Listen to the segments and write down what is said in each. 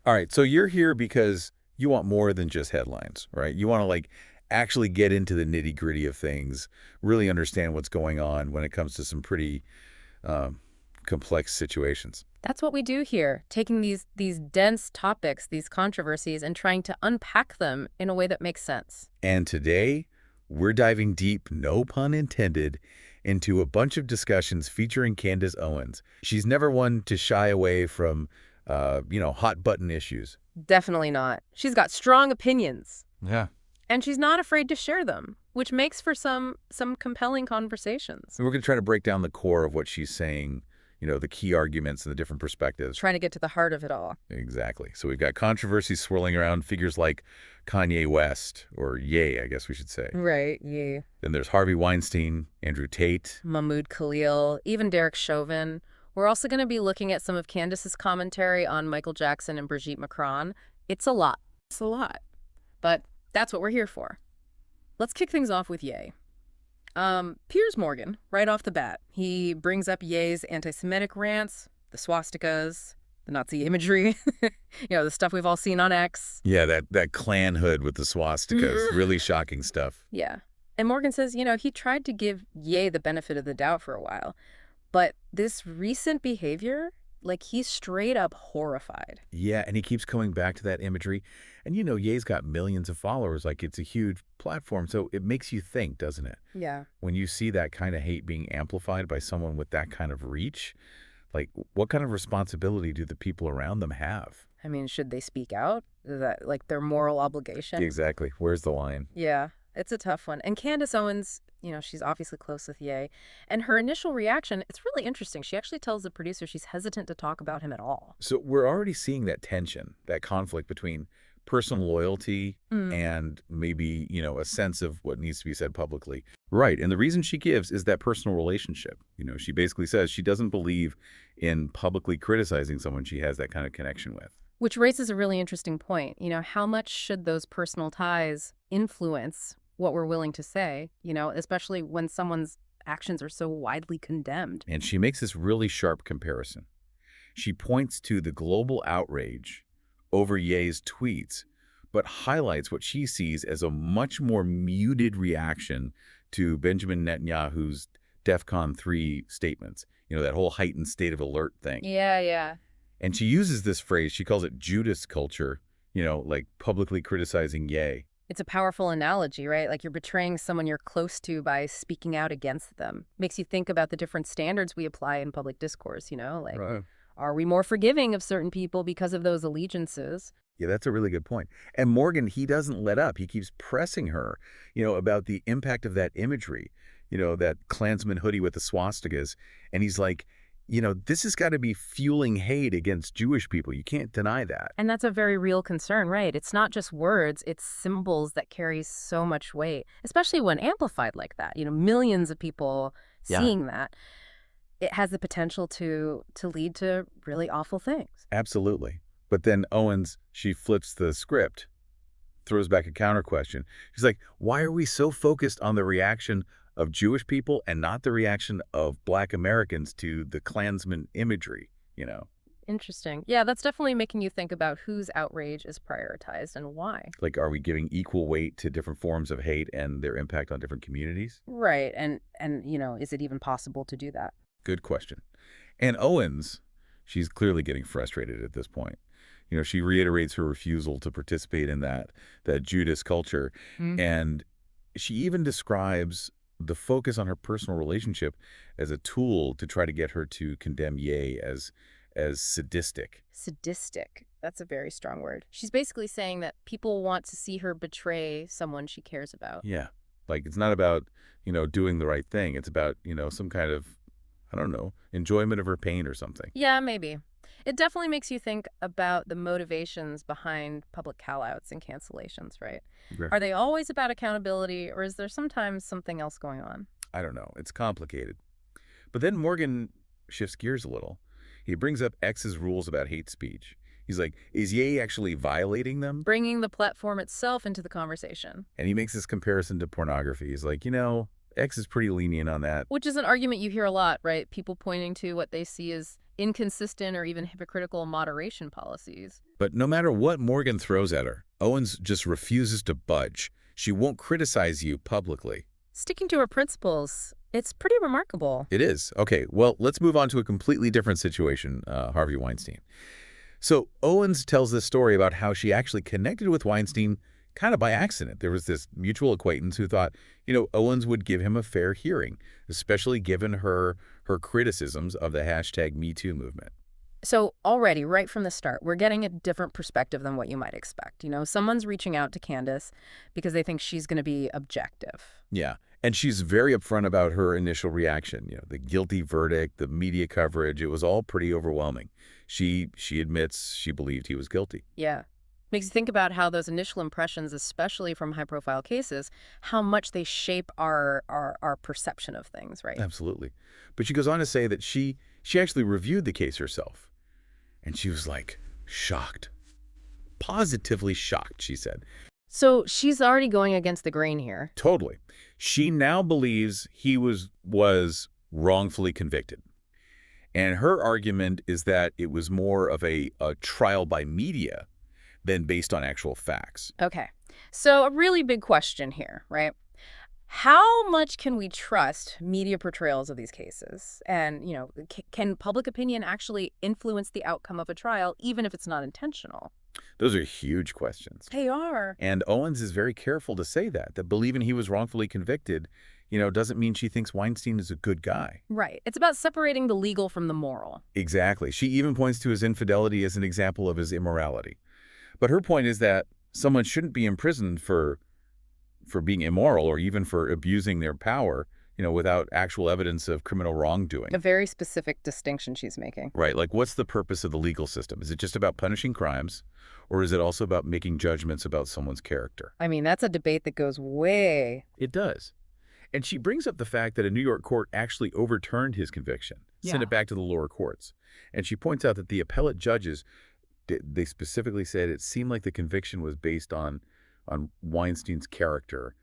All right, so you're here because you want more than just headlines, right? You want to actually get into the nitty-gritty of things, really understand what's going on when it comes to some pretty um, complex situations. That's what we do here, taking these dense topics, these controversies, and trying to unpack them in a way that makes sense. And today, we're diving deep, no pun intended, into a bunch of discussions featuring Candace Owens. She's never one to shy away from, hot button issues. Definitely not. She's got strong opinions, Yeah. and she's not afraid to share them, which makes for some compelling conversations. So we're going to try to break down the core of what she's saying, the key arguments and the different perspectives. Trying to get to the heart of it all. Exactly. So we've got controversy swirling around figures like Kanye West, or Ye, I guess we should say. Right, yeah. Then there's Harvey Weinstein, Andrew Tate. Mahmoud Khalil, even Derek Chauvin. We're also going to be looking at some of Candace's commentary on Michael Jackson and Brigitte Macron. It's a lot. It's a lot. But that's what we're here for. Let's kick things off with Ye. Piers Morgan, right off the bat, he brings up Ye's anti-Semitic rants, the swastikas, the Nazi imagery, the stuff we've all seen on X. Yeah, that Klan hood with the swastikas. Really shocking stuff. Yeah. And Morgan says, he tried to give Ye the benefit of the doubt for a while. But this recent behavior, he's straight up horrified. Yeah, and he keeps coming back to that imagery. And Ye's got millions of followers. It's a huge platform. So it makes you think, doesn't it? Yeah. When you see that kind of hate being amplified by someone with that kind of reach, what kind of responsibility do the people around them have? I mean, should they speak out? Is that their moral obligation? Exactly. Where's the line? Yeah, it's a tough one. And Candace Owens, she's obviously close with Ye. And her initial reaction, it's really interesting. She actually tells the producer she's hesitant to talk about him at all. So we're already seeing that tension, that conflict between personal loyalty and maybe, a sense of what needs to be said publicly. Right. And the reason she gives is that personal relationship. She basically says she doesn't believe in publicly criticizing someone she has that kind of connection with. Which raises a really interesting point. How much should those personal ties influence what we're willing to say, especially when someone's actions are so widely condemned? And she makes this really sharp comparison. She points to the global outrage over Ye's tweets, but highlights what she sees as a much more muted reaction to Benjamin Netanyahu's DEFCON 3 statements, that whole heightened state of alert thing. Yeah. And she uses this phrase, she calls it Judas culture, publicly criticizing Ye. It's a powerful analogy, right? You're betraying someone you're close to by speaking out against them. Makes you think about the different standards we apply in public discourse, Right. Are we more forgiving of certain people because of those allegiances? Yeah, that's a really good point. And Morgan, he doesn't let up. He keeps pressing her, about the impact of that imagery, that Klansman hoodie with the swastikas. And he's like, this has got to be fueling hate against Jewish people. You can't deny that. And that's a very real concern, right? It's not just words, it's symbols that carry so much weight, especially when amplified like that. Millions of people seeing that. It has the potential to lead to really awful things. Absolutely. But then Owens, she flips the script, throws back a counter question. She's like, why are we so focused on the reaction of Jewish people and not the reaction of Black Americans to the Klansman imagery, Interesting. Yeah, that's definitely making you think about whose outrage is prioritized and why. Are we giving equal weight to different forms of hate and their impact on different communities? Right. And is it even possible to do that? Good question. And Owens, she's clearly getting frustrated at this point. She reiterates her refusal to participate in that Judas culture. And she even describes the focus on her personal relationship as a tool to try to get her to condemn Ye as sadistic. Sadistic. That's a very strong word. She's basically saying that people want to see her betray someone she cares about. Yeah. It's not about, doing the right thing. It's about, some kind of, I don't know, enjoyment of her pain or something. Yeah, maybe. It definitely makes you think about the motivations behind public call-outs and cancellations, right? Right. Are they always about accountability, or is there sometimes something else going on? I don't know. It's complicated. But then Morgan shifts gears a little. He brings up X's rules about hate speech. He's like, is Ye actually violating them? Bringing the platform itself into the conversation. And he makes this comparison to pornography. He's like, X is pretty lenient on that. Which is an argument you hear a lot, right? People pointing to what they see as inconsistent or even hypocritical moderation policies. But no matter what Morgan throws at her, Owens just refuses to budge. She won't criticize you publicly. Sticking to her principles, it's pretty remarkable. It is. Okay, well, let's move on to a completely different situation, Harvey Weinstein. So Owens tells this story about how she actually connected with Weinstein kind of by accident. There was this mutual acquaintance who thought, Owens would give him a fair hearing, especially given her criticisms of the hashtag #MeToo movement. So already, right from the start, we're getting a different perspective than what you might expect. Someone's reaching out to Candace because they think she's going to be objective. Yeah, and she's very upfront about her initial reaction. The guilty verdict, the media coverage, it was all pretty overwhelming. She admits she believed he was guilty. Yeah. Makes you think about how those initial impressions, especially from high-profile cases, how much they shape our perception of things, right? Absolutely. But she goes on to say that she actually reviewed the case herself. And she was shocked. Positively shocked, she said. So she's already going against the grain here. Totally. She now believes he was wrongfully convicted. And her argument is that it was more of a trial by media than based on actual facts. Okay. So a really big question here, right? How much can we trust media portrayals of these cases? And, can public opinion actually influence the outcome of a trial, even if it's not intentional? Those are huge questions. They are. And Owens is very careful to say that believing he was wrongfully convicted, doesn't mean she thinks Weinstein is a good guy. Right. It's about separating the legal from the moral. Exactly. She even points to his infidelity as an example of his immorality. But her point is that someone shouldn't be imprisoned for being immoral or even for abusing their power, without actual evidence of criminal wrongdoing. A very specific distinction she's making. Right. What's the purpose of the legal system? Is it just about punishing crimes, or is it also about making judgments about someone's character? I mean, that's a debate that goes way. It does. And she brings up the fact that a New York court actually overturned his conviction, sent it back to the lower courts. And she points out that the appellate judges, they specifically said it seemed like the conviction was based on Weinstein's character,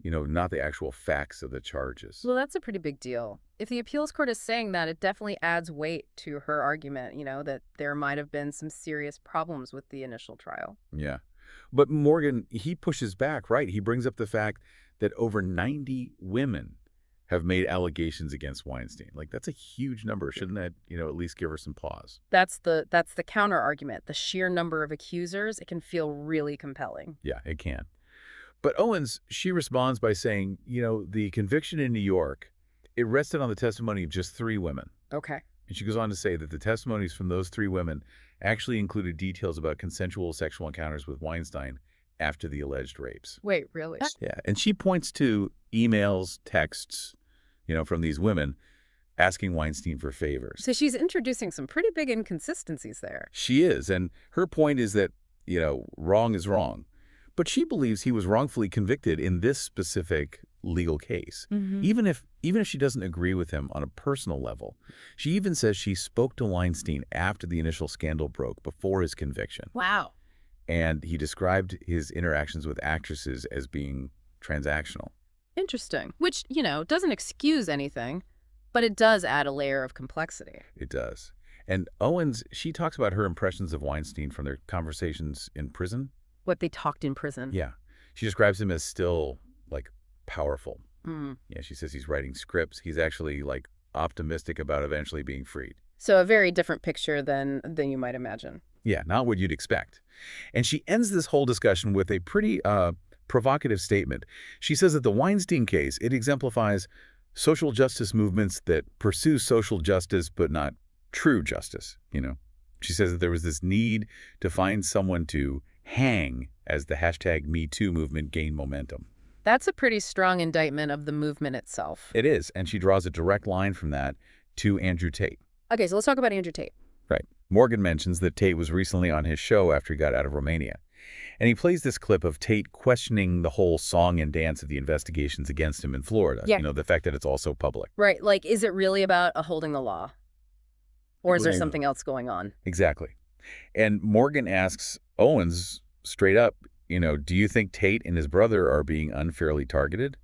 not the actual facts of the charges. Well, that's a pretty big deal. If the appeals court is saying that, it definitely adds weight to her argument, that there might have been some serious problems with the initial trial. Yeah. But Morgan, he pushes back, right? He brings up the fact that over 90 women have made allegations against Weinstein. That's a huge number. Shouldn't that, at least give her some pause? That's the counter argument. The sheer number of accusers, it can feel really compelling. Yeah, it can. But Owens, she responds by saying, the conviction in New York, it rested on the testimony of just 3 women. Okay. And she goes on to say that the testimonies from those 3 women actually included details about consensual sexual encounters with Weinstein after the alleged rapes. Wait, really? Yeah. And she points to emails, texts, from these women asking Weinstein for favors. So she's introducing some pretty big inconsistencies there. She is. And her point is that, wrong is wrong. But she believes he was wrongfully convicted in this specific legal case. Mm-hmm. Even if she doesn't agree with him on a personal level. She even says she spoke to Weinstein after the initial scandal broke, before his conviction. Wow. And he described his interactions with actresses as being transactional. Interesting. Which, doesn't excuse anything, but it does add a layer of complexity. It does. And Owens, she talks about her impressions of Weinstein from their conversations in prison. What they talked in prison. Yeah. She describes him as still, powerful. Mm. Yeah, she says he's writing scripts. He's actually, optimistic about eventually being freed. So a very different picture than you might imagine. Yeah, not what you'd expect. And she ends this whole discussion with a pretty provocative statement. She says that the Weinstein case, it exemplifies social justice movements that pursue social justice but not true justice, She says that there was this need to find someone to hang as the hashtag #MeToo movement gained momentum. That's a pretty strong indictment of the movement itself. It is, and she draws a direct line from that to Andrew Tate. Okay, so let's talk about Andrew Tate. Right. Morgan mentions that Tate was recently on his show after he got out of Romania. And he plays this clip of Tate questioning the whole song and dance of the investigations against him in Florida. Yeah. The fact that it's all so public. Right. Is it really about upholding the law? Or is there something else going on? Exactly. And Morgan asks Owens straight up, do you think Tate and his brother are being unfairly targeted?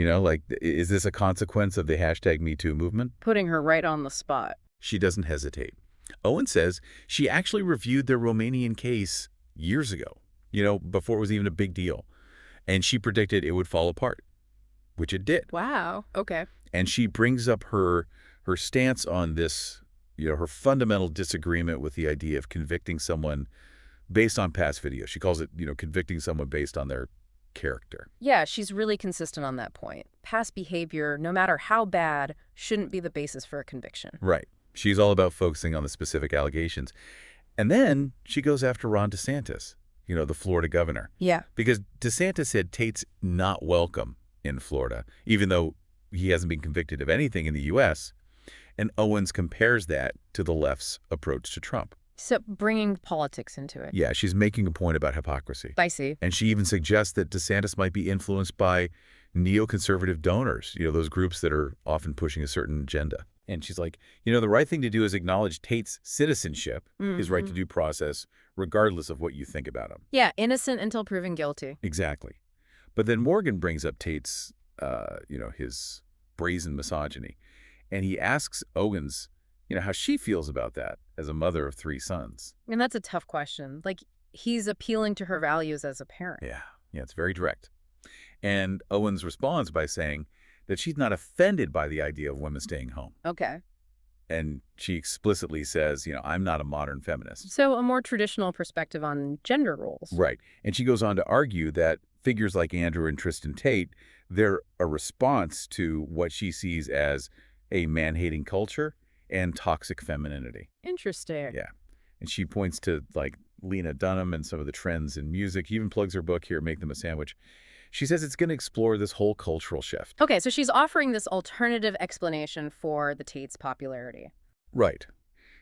Like, is this a consequence of the hashtag #MeToo movement? Putting her right on the spot. She doesn't hesitate. Owen says she actually reviewed their Romanian case years ago, before it was even a big deal. And she predicted it would fall apart, which it did. Wow. Okay. And she brings up her stance on this, her fundamental disagreement with the idea of convicting someone based on past videos. She calls it, convicting someone based on their character. Yeah, she's really consistent on that point. Past behavior, no matter how bad, shouldn't be the basis for a conviction. Right. She's all about focusing on the specific allegations. And then she goes after Ron DeSantis, the Florida governor. Yeah. Because DeSantis said Tate's not welcome in Florida, even though he hasn't been convicted of anything in the U.S., and Owens compares that to the left's approach to Trump. So bringing politics into it. Yeah, she's making a point about hypocrisy. I see. And she even suggests that DeSantis might be influenced by neoconservative donors, those groups that are often pushing a certain agenda. And she's like, the right thing to do is acknowledge Tate's citizenship, his right to due process, regardless of what you think about him. Yeah, innocent until proven guilty. Exactly. But then Morgan brings up Tate's, his brazen misogyny. And he asks Owens, how she feels about that as a mother of 3 sons. And that's a tough question. Like, he's appealing to her values as a parent. Yeah, it's very direct. And Owens responds by saying that she's not offended by the idea of women staying home. Okay. And she explicitly says, I'm not a modern feminist. So a more traditional perspective on gender roles. Right. And she goes on to argue that figures like Andrew and Tristan Tate, they're a response to what she sees as a man-hating culture and toxic femininity. Interesting. Yeah. And she points to, like, Lena Dunham and some of the trends in music. He even plugs her book here, Make Them a Sandwich. She says it's going to explore this whole cultural shift. Okay, so she's offering this alternative explanation for the Tate's popularity. Right.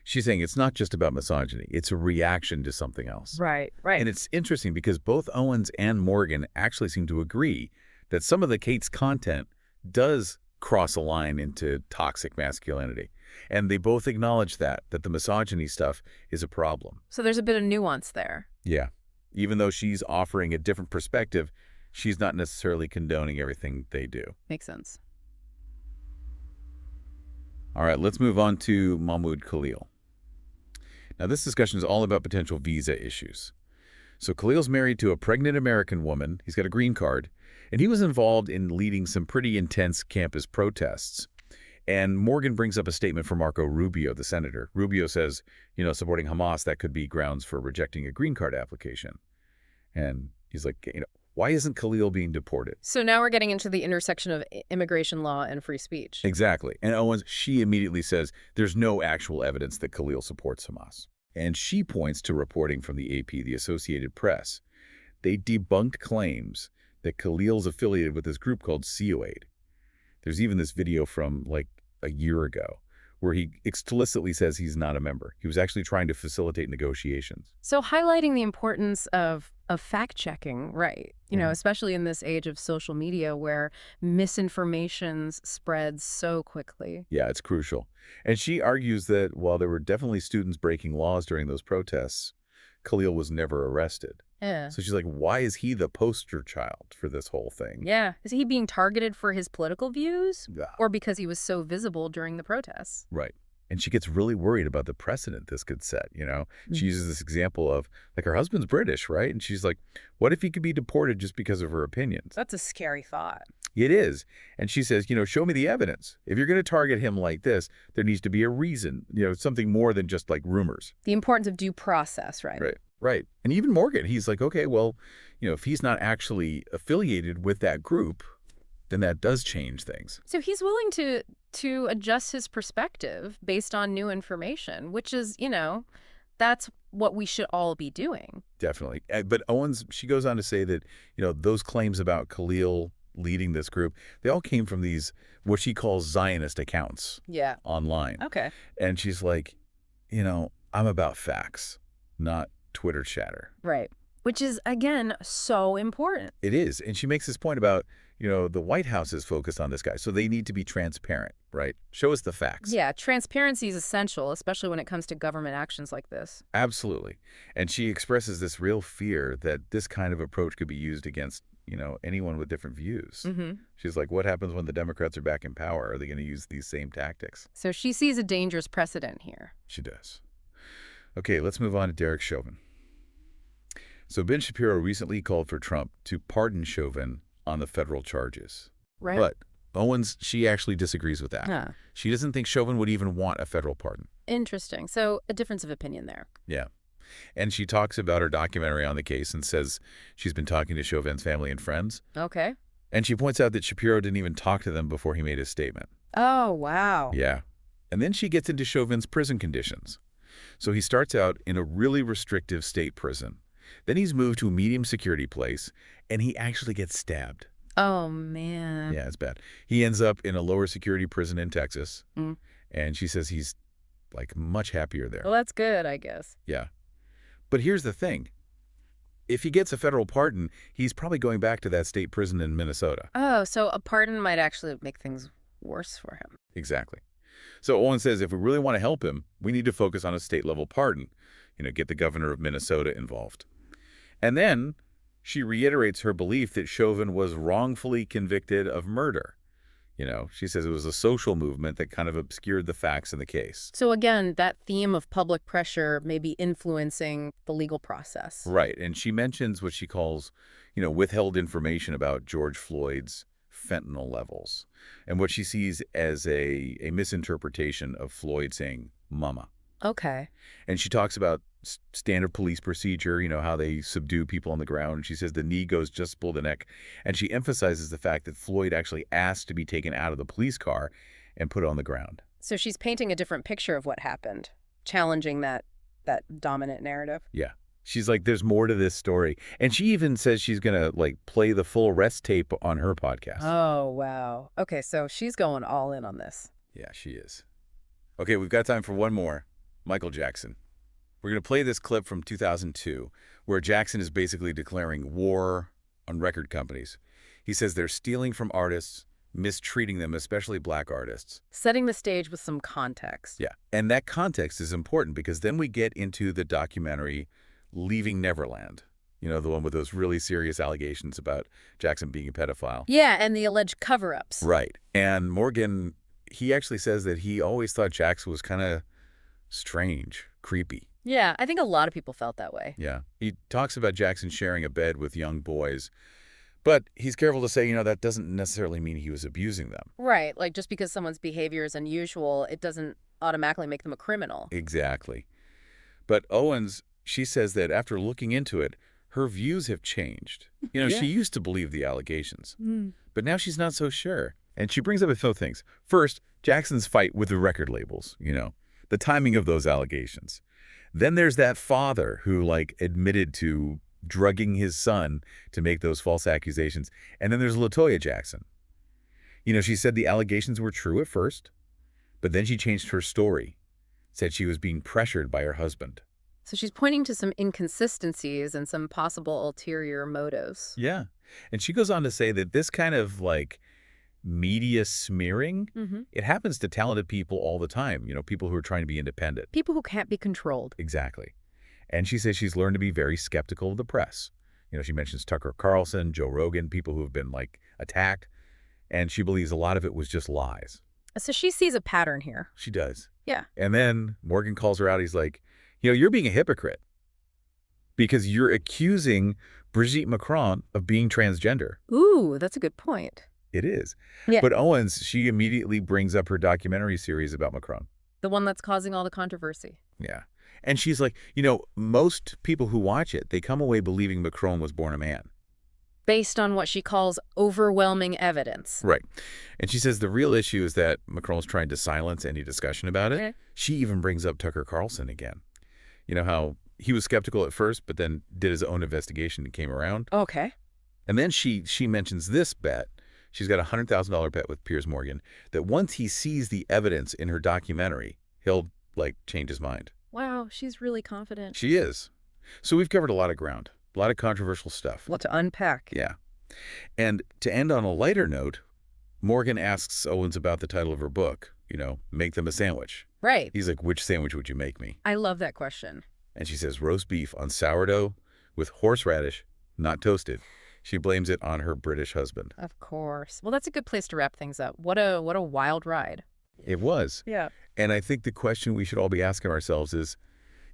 She's saying it's not just about misogyny. It's a reaction to something else. Right. And it's interesting because both Owens and Morgan actually seem to agree that some of the Tate's content does cross a line into toxic masculinity. And they both acknowledge that the misogyny stuff is a problem. So there's a bit of nuance there. Yeah. Even though she's offering a different perspective, she's not necessarily condoning everything they do. Makes sense. All right, let's move on to Mahmoud Khalil. Now, this discussion is all about potential visa issues. So Khalil's married to a pregnant American woman. He's got a green card. And he was involved in leading some pretty intense campus protests. And Morgan brings up a statement from Marco Rubio, the senator. Rubio says, supporting Hamas, that could be grounds for rejecting a green card application. And he's like, why isn't Khalil being deported? So now we're getting into the intersection of immigration law and free speech. Exactly. And Owens, she immediately says there's no actual evidence that Khalil supports Hamas. And she points to reporting from the AP, the Associated Press. They debunked claims that Khalil's affiliated with this group called CO-Aid. There's even this video from like a year ago where he explicitly says he's not a member. He was actually trying to facilitate negotiations. So highlighting the importance of fact-checking, right? Especially in this age of social media where misinformation spreads so quickly. Yeah, it's crucial. And she argues that while there were definitely students breaking laws during those protests, Khalil was never arrested. Yeah. So she's like, why is he the poster child for this whole thing? Yeah. Is he being targeted for his political views? Yeah. Or because he was so visible during the protests? Right. And she gets really worried about the precedent this could set, She uses this example of, like, her husband's British, right? And she's like, what if he could be deported just because of her opinions? That's a scary thought. It is. And she says, show me the evidence. If you're going to target him like this, there needs to be a reason, something more than just like rumors. The importance of due process, right? Right. And even Morgan, he's like, okay, well, if he's not actually affiliated with that group, then that does change things. So he's willing to adjust his perspective based on new information, which is, that's what we should all be doing. Definitely. But Owens, she goes on to say that, those claims about Khalil leading this group, they all came from these, what she calls Zionist accounts. Yeah. Online. Okay. And she's like, I'm about facts, not Twitter chatter. Right. Which is, again, so important. It is. And she makes this point about, the White House is focused on this guy, so they need to be transparent, right? Show us the facts. Yeah, transparency is essential, especially when it comes to government actions like this. Absolutely. And she expresses this real fear that this kind of approach could be used against, anyone with different views. She's like, what happens when the Democrats are back in power? Are they going to use these same tactics? So she sees a dangerous precedent here. She does. Okay, let's move on to Derek Chauvin. So Ben Shapiro recently called for Trump to pardon Chauvin on the federal charges. Right. But Owens, she actually disagrees with that. Huh. She doesn't think Chauvin would even want a federal pardon. Interesting. So a difference of opinion there. Yeah. And she talks about her documentary on the case and says she's been talking to Chauvin's family and friends. Okay. And she points out that Shapiro didn't even talk to them before he made his statement. Oh, wow. Yeah. And then she gets into Chauvin's prison conditions. So he starts out in a really restrictive state prison. Then he's moved to a medium security place, and he actually gets stabbed. Oh, man. Yeah, it's bad. He ends up in a lower security prison in Texas, and she says he's, much happier there. Well, that's good, I guess. Yeah. But here's the thing. If he gets a federal pardon, he's probably going back to that state prison in Minnesota. Oh, so a pardon might actually make things worse for him. Exactly. So Owen says if we really want to help him, we need to focus on a state-level pardon. Get the governor of Minnesota involved. And then she reiterates her belief that Chauvin was wrongfully convicted of murder. She says it was a social movement that kind of obscured the facts in the case. So again, that theme of public pressure may be influencing the legal process. Right. And she mentions what she calls, withheld information about George Floyd's fentanyl levels and what she sees as a misinterpretation of Floyd saying, mama. Okay. And she talks about standard police procedure, how they subdue people on the ground. And she says the knee goes just below the neck. And she emphasizes the fact that Floyd actually asked to be taken out of the police car and put on the ground. So she's painting a different picture of what happened, challenging that dominant narrative. Yeah. She's like, there's more to this story. And she even says she's going to, play the full arrest tape on her podcast. Oh, wow. Okay, so she's going all in on this. Yeah, she is. Okay, we've got time for one more. Michael Jackson. We're going to play this clip from 2002, where Jackson is basically declaring war on record companies. He says they're stealing from artists, mistreating them, especially black artists. Setting the stage with some context. Yeah, and that context is important because then we get into the documentary Leaving Neverland. The one with those really serious allegations about Jackson being a pedophile. Yeah, and the alleged cover-ups. Right. And Morgan, he actually says that he always thought Jackson was kind of strange, creepy. Yeah, I think a lot of people felt that way. Yeah. He talks about Jackson sharing a bed with young boys, but he's careful to say, that doesn't necessarily mean he was abusing them. Right. Just because someone's behavior is unusual, it doesn't automatically make them a criminal. Exactly. But Owens, she says that after looking into it, her views have changed. Yeah. She used to believe the allegations, but now she's not so sure. And she brings up a few things. First, Jackson's fight with the record labels, the timing of those allegations. Then there's that father who, admitted to drugging his son to make those false accusations. And then there's LaToya Jackson. She said the allegations were true at first, but then she changed her story, said she was being pressured by her husband. So she's pointing to some inconsistencies and some possible ulterior motives. Yeah. And she goes on to say that this kind of, media smearing, it happens to talented people all the time, people who are trying to be independent. People who can't be controlled. Exactly. And she says she's learned to be very skeptical of the press. She mentions Tucker Carlson, Joe Rogan, people who have been, attacked. And she believes a lot of it was just lies. So she sees a pattern here. She does. Yeah. And then Morgan calls her out. He's like, you're being a hypocrite because you're accusing Brigitte Macron of being transgender. Ooh, that's a good point. It is. Yeah. But Owens, she immediately brings up her documentary series about Macron. The one that's causing all the controversy. Yeah. And she's like, most people who watch it, they come away believing Macron was born a man. Based on what she calls overwhelming evidence. Right. And she says the real issue is that Macron's trying to silence any discussion about it. Okay. She even brings up Tucker Carlson again. How he was skeptical at first, but then did his own investigation and came around. Okay. And then she mentions this bet. She's got a $100,000 bet with Piers Morgan that once he sees the evidence in her documentary, he'll, change his mind. Wow, she's really confident. She is. So we've covered a lot of ground, a lot of controversial stuff. What to unpack. Yeah. And to end on a lighter note, Morgan asks Owens about the title of her book, Make Them a Sandwich. Right. He's like, which sandwich would you make me? I love that question. And she says, roast beef on sourdough with horseradish, not toasted. She blames it on her British husband. Of course. Well, that's a good place to wrap things up. What a wild ride. It was. Yeah. And I think the question we should all be asking ourselves is,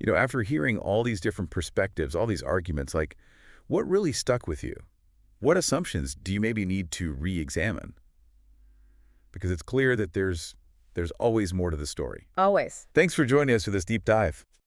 after hearing all these different perspectives, all these arguments, like, what really stuck with you? What assumptions do you maybe need to re-examine? Because it's clear that there's always more to the story. Always. Thanks for joining us for this deep dive.